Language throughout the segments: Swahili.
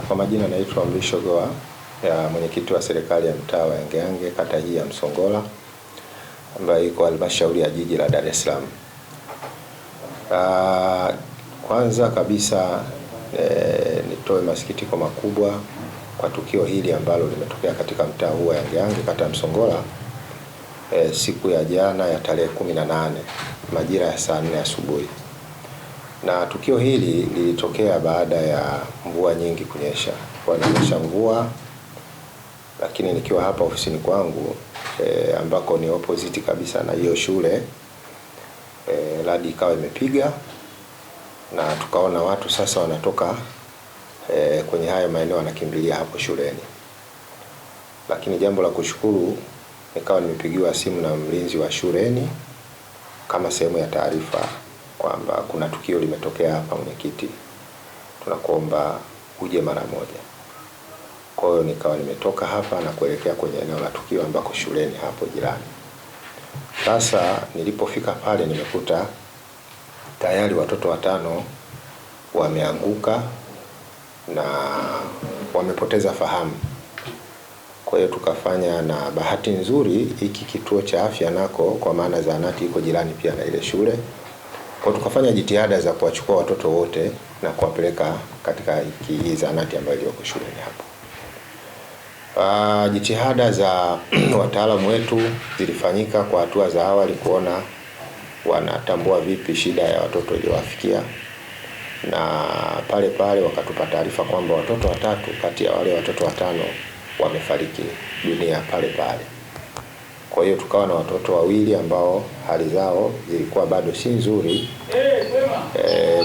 Kwa majina naitwa Mrisho Goa, mwenyekiti wa serikali ya mtaa wa Yangeyange kata hii ya Msongola ambayo iko halmashauri ya jiji la Dar es Salaam. Kwanza kabisa nitoe masikitiko makubwa kwa tukio hili ambalo limetokea katika mtaa huu wa Yangeyange kata ya Msongola siku ya jana ya tarehe 18 majira ya saa 4 asubuhi. Na tukio hili lilitokea baada ya mvua nyingi kunyesha. Kwa kunyesha mvua, lakini nikiwa hapa ofisini kwangu ambako ni opposite kabisa na hiyo shule, radi ikawa imepiga na tukaona watu sasa wanatoka kwenye haya maeneo wanakimbilia hapo shuleni. Lakini jambo la kushukuru, nikawa nimepigiwa simu na mlinzi wa shuleni kama sehemu ya taarifa kwamba kuna tukio limetokea hapa mwenyekiti, tunakuomba uje mara moja. Kwa hiyo nikawa nimetoka hapa na kuelekea kwenye eneo la tukio ambako shuleni hapo jirani. Sasa nilipofika pale nimekuta tayari watoto 5 wameanguka na wamepoteza fahamu. Kwa hiyo tukafanya, na bahati nzuri hiki kituo cha afya nako kwa maana zahanati iko jirani pia na ile shule. Kwa tukafanya jitihada za kuwachukua watoto wote na kuwapeleka katika hii zahanati ambayo iko shuleni hapo. Jitihada za wataalamu wetu zilifanyika kwa hatua za awali kuona wanatambua vipi shida ya watoto iliyowafikia, na pale wakatupa taarifa kwamba watoto 3 kati ya wale watoto 5 wamefariki dunia pale. Kwa hiyo tukawa na watoto 2 ambao hali zao zilikuwa bado si nzuri.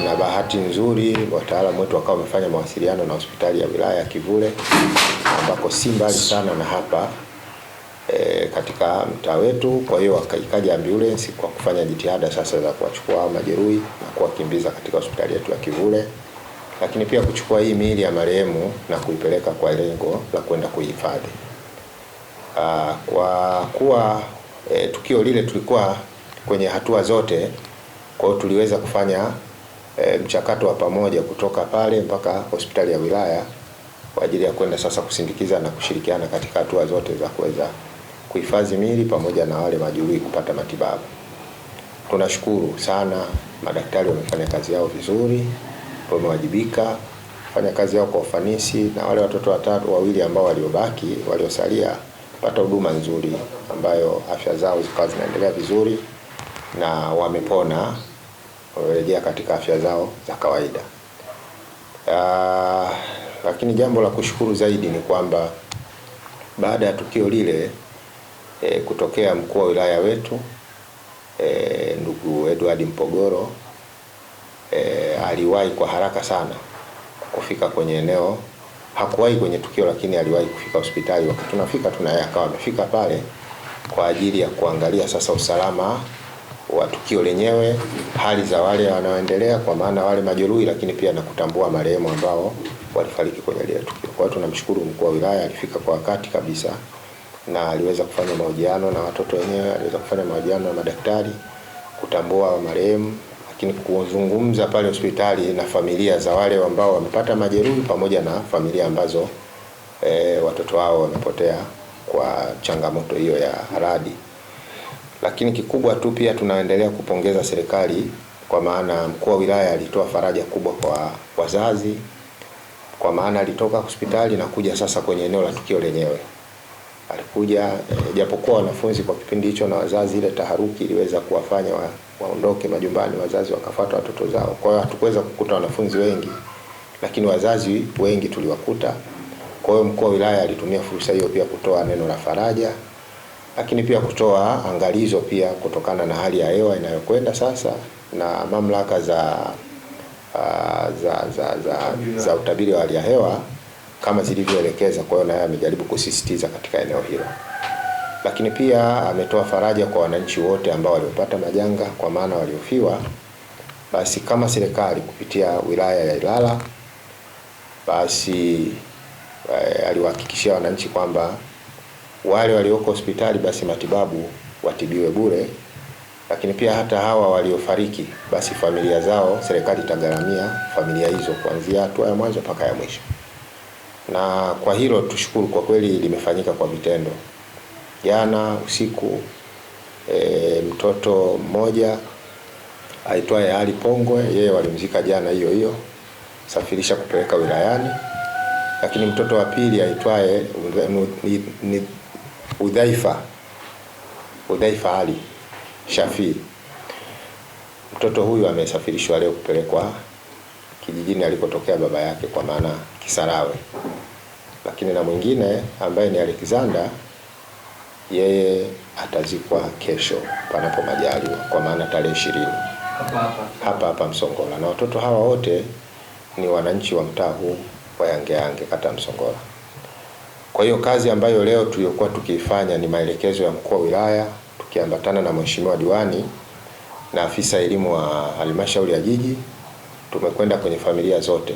Na bahati nzuri wataalamu wetu wakawa wamefanya mawasiliano na hospitali ya wilaya ya Kivule ambako si mbali sana na hapa katika mtaa wetu. Kwa hiyo ikaja ambulance kwa kufanya jitihada sasa za kuwachukua majeruhi na kuwakimbiza katika hospitali yetu ya Kivule, lakini pia kuchukua hii miili ya marehemu na kuipeleka kwa lengo la kwenda kuihifadhi. Kwa kuwa tukio lile tulikuwa kwenye hatua zote, kwa hiyo tuliweza kufanya mchakato wa pamoja kutoka pale mpaka hospitali ya wilaya kwa ajili ya kwenda sasa kusindikiza na kushirikiana katika hatua zote za kuweza kuhifadhi miili pamoja na wale majeruhi kupata matibabu. Tunashukuru sana, madaktari wamefanya kazi yao vizuri, wamewajibika kufanya kazi yao kwa ufanisi, na wale watoto 2 ambao waliosalia pata huduma nzuri ambayo afya zao zikawa zinaendelea vizuri na wamepona, wamerejea katika afya zao za kawaida. Lakini jambo la kushukuru zaidi ni kwamba baada ya tukio lile kutokea, mkuu wa wilaya wetu ndugu Edward Mpogoro aliwahi kwa haraka sana kufika kwenye eneo. Hakuwahi kwenye tukio, lakini aliwahi kufika hospitali. Wakati tunafika tunaye akawa amefika pale kwa ajili ya kuangalia sasa usalama wa tukio lenyewe, hali za wale wanaoendelea kwa maana wale majeruhi, lakini pia na kutambua marehemu ambao walifariki kwenye ile tukio. Kwa hiyo tunamshukuru mkuu wa wilaya, alifika kwa wakati kabisa na aliweza kufanya mahojiano na watoto wenyewe, aliweza kufanya mahojiano na madaktari kutambua marehemu, lakini kuzungumza pale hospitali na familia za wale ambao wamepata majeruhi pamoja na familia ambazo watoto wao wamepotea kwa changamoto hiyo ya radi. Lakini kikubwa tu pia tunaendelea kupongeza serikali kwa maana mkuu wa wilaya alitoa faraja kubwa kwa wazazi, kwa maana alitoka hospitali na kuja sasa kwenye eneo la tukio lenyewe. Alikuja japokuwa wanafunzi kwa kipindi hicho na wazazi, ile taharuki iliweza kuwafanya waondoke majumbani, wazazi wakafuata watoto zao. Kwa hiyo hatukuweza kukuta wanafunzi wengi, lakini wazazi wengi tuliwakuta. Kwa hiyo mkuu wa wilaya alitumia fursa hiyo pia kutoa neno la faraja, lakini pia kutoa angalizo pia kutokana na hali ya hewa inayokwenda sasa na mamlaka za utabiri wa hali ya hewa kama zilivyoelekeza. Kwa hiyo naye amejaribu kusisitiza katika eneo hilo, lakini pia ametoa faraja kwa wananchi wote ambao waliopata majanga, kwa maana waliofiwa. Basi kama serikali kupitia wilaya ya Ilala, basi aliwahakikishia wananchi kwamba wale walioko hospitali basi matibabu watibiwe bure, lakini pia hata hawa waliofariki basi familia zao serikali itagharamia familia hizo kuanzia hatua ya mwanzo mpaka ya mwisho. na kwa hilo tushukuru, kwa kweli limefanyika kwa vitendo. Jana usiku mtoto mmoja aitwaye Ali Pongwe, yeye walimzika jana hiyo safirisha kupeleka wilayani. Lakini mtoto wa pili aitwaye Udhaifa Ali Shafi, mtoto huyu amesafirishwa leo kupelekwa kijijini alikotokea baba yake, kwa maana Kisarawe. Lakini na mwingine ambaye ni Alexander, yeye atazikwa kesho panapo majaliwa, kwa maana tarehe 20 hapa Msongola. Na watoto hawa wote ni wananchi wa mtaa huu wa Yangeyange, kata Msongola. Kwa hiyo kazi ambayo leo tuliokuwa tukiifanya ni maelekezo ya mkuu wa wilaya, tukiambatana na mheshimiwa diwani na afisa elimu wa halmashauri ya jiji. Tumekwenda kwenye familia zote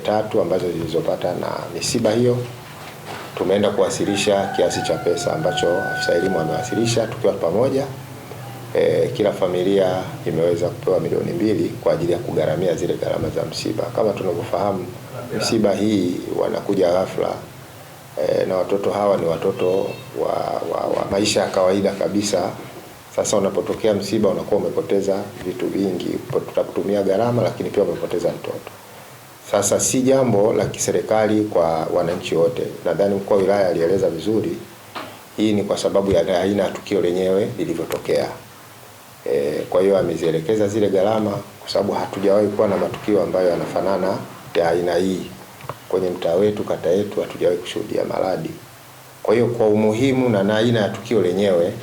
3 ambazo zilizopata na misiba hiyo. Tumeenda kuwasilisha kiasi cha pesa ambacho afisa elimu amewasilisha tukiwa pamoja. Kila familia imeweza kupewa milioni 2 kwa ajili ya kugharamia zile gharama za msiba. Kama tunavyofahamu, msiba hii wanakuja ghafla, na watoto hawa ni watoto wa maisha ya kawaida kabisa. Sasa unapotokea msiba unakuwa umepoteza vitu vingi, tutakutumia gharama, lakini pia umepoteza mtoto. Sasa si jambo la kiserikali kwa wananchi wote. Nadhani mkuu wa wilaya alieleza vizuri, hii ni kwa sababu ya aina ya tukio lenyewe lilivyotokea. Kwa hiyo amezielekeza zile gharama, kwa sababu hatujawahi kuwa na matukio ambayo yanafanana ya aina hii kwenye mtaa wetu, kata yetu, hatujawahi kushuhudia maradi. Kwa hiyo kwa umuhimu na aina ya tukio lenyewe,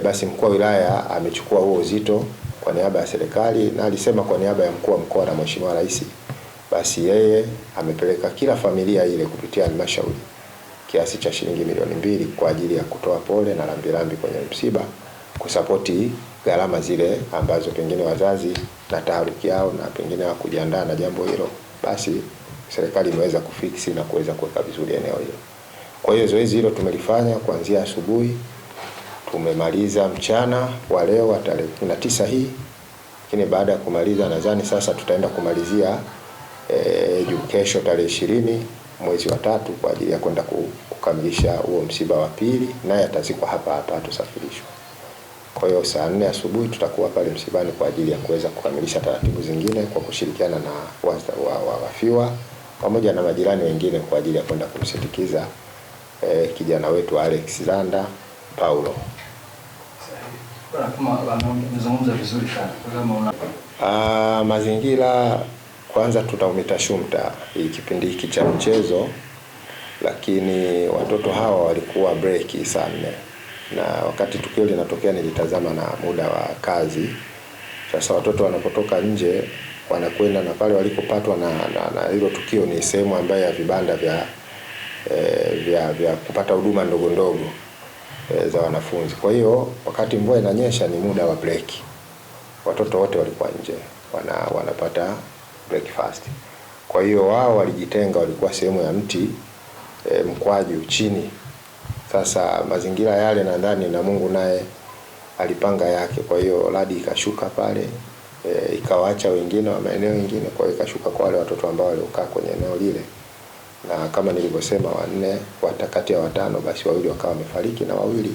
basi mkuu wa wilaya amechukua huo uzito kwa niaba ya serikali, na alisema kwa niaba ya mkuu wa mkoa na mheshimiwa rais, basi yeye amepeleka kila familia ile kupitia halmashauri kiasi cha shilingi milioni 2 kwa ajili ya kutoa pole na rambirambi kwenye msiba, kusapoti gharama zile ambazo pengine wazazi na taharuki yao na pengine hawakujiandaa na jambo hilo. Basi serikali imeweza kufiksi na kuweza kuweka vizuri eneo hilo. Kwa hiyo zoezi hilo tumelifanya kuanzia asubuhi, tumemaliza mchana wa leo wa tarehe 19 hii. Lakini baada ya kumaliza, nadhani sasa tutaenda kumalizia kesho tarehe 20 mwezi wa 3 kwa ajili ya kwenda kukamilisha huo msiba wa pili, naye atazikwa hapa tusafirishwe. Kwa hiyo saa 4 asubuhi tutakuwa pale msibani kwa ajili ya kuweza kukamilisha taratibu zingine kwa kushirikiana na wafiwa pamoja na majirani wengine kwa ajili ya kwenda kumsindikiza kijana wetu Alexander Paulo. Mazingira kwanza tunaumita shumta kipindi hiki cha mchezo, lakini watoto hawa walikuwa breaki saa 4, na wakati tukio linatokea nilitazama na muda wa kazi. Sasa watoto wanapotoka nje wanakwenda, na pale walikopatwa na hilo tukio ni sehemu ambayo ya vibanda vya kupata huduma ndogo za wanafunzi. Kwa hiyo wakati mvua inanyesha ni muda wa break, watoto wote walikuwa nje wanapata breakfast. Kwa hiyo wao walijitenga, walikuwa sehemu ya mti mkwaju chini. Sasa mazingira yale nadhani na Mungu naye alipanga yake. Kwa hiyo radi ikashuka pale, ikawaacha wengine wa maeneo mengine, kwa hiyo ikashuka kwa wale watoto ambao waliokaa kwenye eneo lile. Na kama nilivyosema, 4 kati ya 5, basi 2 wakawa wamefariki na 2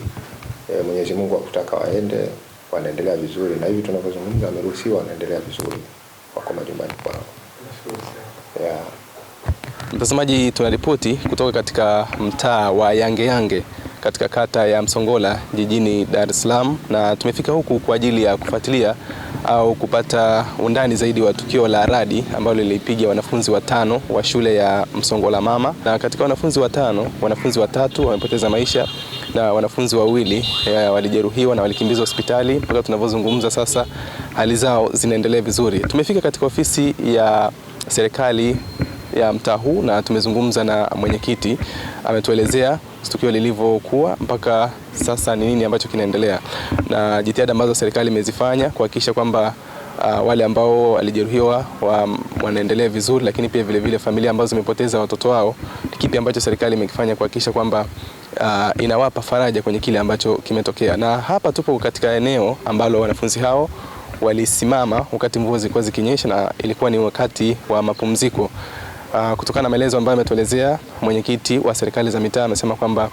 Mwenyezi Mungu akutaka waende, wanaendelea vizuri, na hivi tunavyozungumza wameruhusiwa, wanaendelea vizuri, wako majumbani kwao. Yeah. Mtazamaji, tunaripoti kutoka katika mtaa wa Yangeyange katika kata ya Msongola jijini Dar es Salaam, na tumefika huku kwa ajili ya kufuatilia au kupata undani zaidi wa tukio la radi ambalo lilipiga wanafunzi 5 wa shule ya Msongola Mama. Na katika wanafunzi 5, wanafunzi 3 wamepoteza maisha na wanafunzi 2 walijeruhiwa na walikimbizwa hospitali. Mpaka tunavyozungumza sasa hali zao zinaendelea vizuri. Tumefika katika ofisi ya serikali ya mtaa huu na tumezungumza na mwenyekiti, ametuelezea tukio lilivyokuwa mpaka sasa ni nini ambacho kinaendelea na jitihada ambazo serikali imezifanya kuhakikisha kwamba wale ambao walijeruhiwa wanaendelea vizuri, lakini pia vile vile familia ambazo zimepoteza watoto wao, kipi ambacho serikali imekifanya kuhakikisha kwamba inawapa faraja kwenye kile ambacho kimetokea. Na hapa tupo katika eneo ambalo wanafunzi hao walisimama wakati mvua zilikuwa zikinyesha na ilikuwa ni wakati wa mapumziko. Kutokana na maelezo ambayo ametuelezea mwenyekiti wa serikali za mitaa, amesema kwamba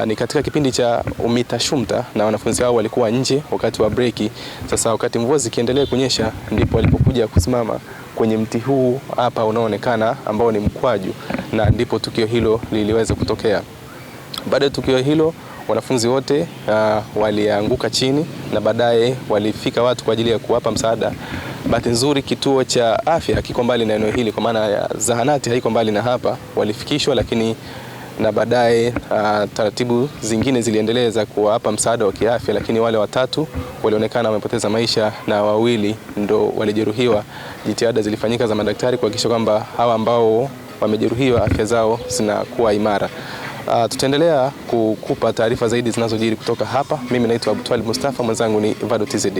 ni katika kipindi cha umita shumta na wanafunzi hao walikuwa nje wakati wa breki. Sasa wakati mvua zikiendelea kunyesha ndipo walipokuja kusimama kwenye mti huu hapa unaoonekana ambao ni mkwaju, na ndipo tukio hilo liliweza kutokea. Baada ya tukio hilo wanafunzi wote walianguka chini na baadaye walifika watu kwa ajili ya kuwapa msaada. Bahati nzuri kituo cha afya kiko mbali na eneo hili, kwa maana ya zahanati haiko mbali na hapa, walifikishwa, lakini na baadaye taratibu zingine ziliendelea za kuwapa msaada wa kiafya, lakini wale watatu walionekana wamepoteza maisha na wawili ndo walijeruhiwa. Jitihada zilifanyika za madaktari kuhakikisha kwamba hawa ambao wamejeruhiwa afya zao zinakuwa imara. Tutaendelea kukupa taarifa zaidi zinazojiri kutoka hapa. Mimi naitwa Abutwalib Mustafa, mwenzangu ni Vado TZA.